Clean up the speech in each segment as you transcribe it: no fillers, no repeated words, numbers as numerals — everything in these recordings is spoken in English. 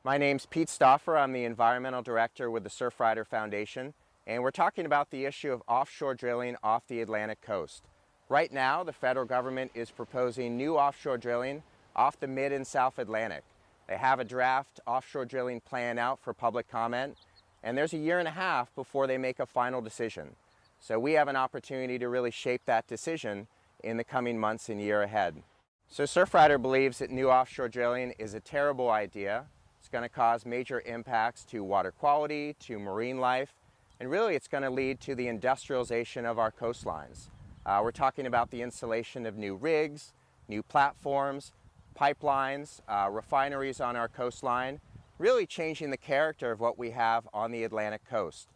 My name's Pete Stauffer. I'm the Environmental Director with the Surfrider Foundation, and we're talking about the issue of offshore drilling off the Atlantic coast. Right now, the federal government is proposing new offshore drilling off the mid and South Atlantic. They have a draft offshore drilling plan out for public comment, and there's a year and a half before they make a final decision. So we have an opportunity to really shape that decision in the coming months and year ahead. So Surfrider believes that new offshore drilling is a terrible idea. It's going to cause major impacts to water quality, to marine life, and really it's going to lead to the industrialization of our coastlines. We're talking about the installation of new rigs, new platforms, pipelines, refineries on our coastline, really changing the character of what we have on the Atlantic coast.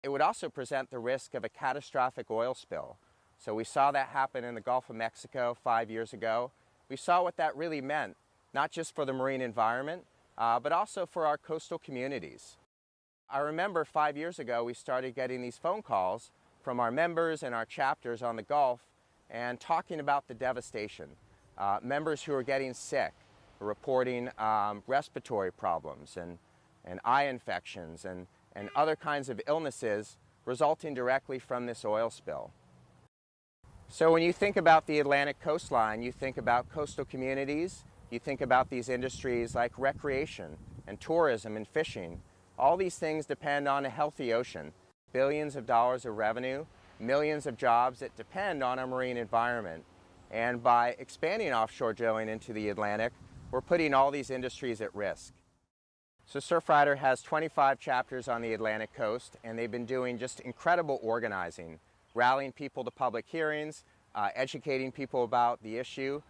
It would also present the risk of a catastrophic oil spill. So we saw that happen in the Gulf of Mexico 5 years ago. We saw what that really meant, not just for the marine environment, but also for our coastal communities. I remember 5 years ago we started getting these phone calls from our members and our chapters on the Gulf and talking about the devastation. Members who are getting sick, reporting respiratory problems and eye infections and other kinds of illnesses resulting directly from this oil spill. So when you think about the Atlantic coastline, you think about coastal communities, you think about these industries like recreation and tourism and fishing. All these things depend on a healthy ocean. Billions of dollars of revenue, millions of jobs that depend on our marine environment. And by expanding offshore drilling into the Atlantic, we're putting all these industries at risk. So Surfrider has 25 chapters on the Atlantic coast, and they've been doing just incredible organizing, rallying people to public hearings, educating people about the issue,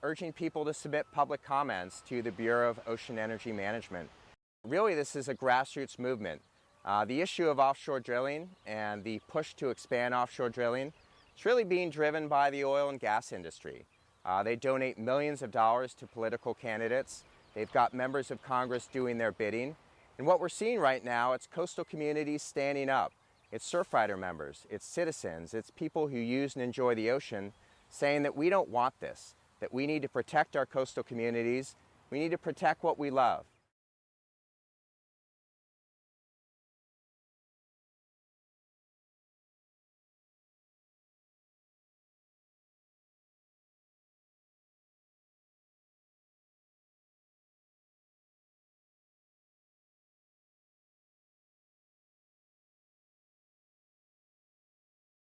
urging people to submit public comments to the Bureau of Ocean Energy Management. Really, this is a grassroots movement. The issue of offshore drilling and the push to expand offshore drilling is really being driven by the oil and gas industry. They donate millions of dollars to political candidates. They've got members of Congress doing their bidding. And what we're seeing right now, it's coastal communities standing up. It's Surfrider members, it's citizens, it's people who use and enjoy the ocean saying that we don't want this, that we need to protect our coastal communities, we need to protect what we love.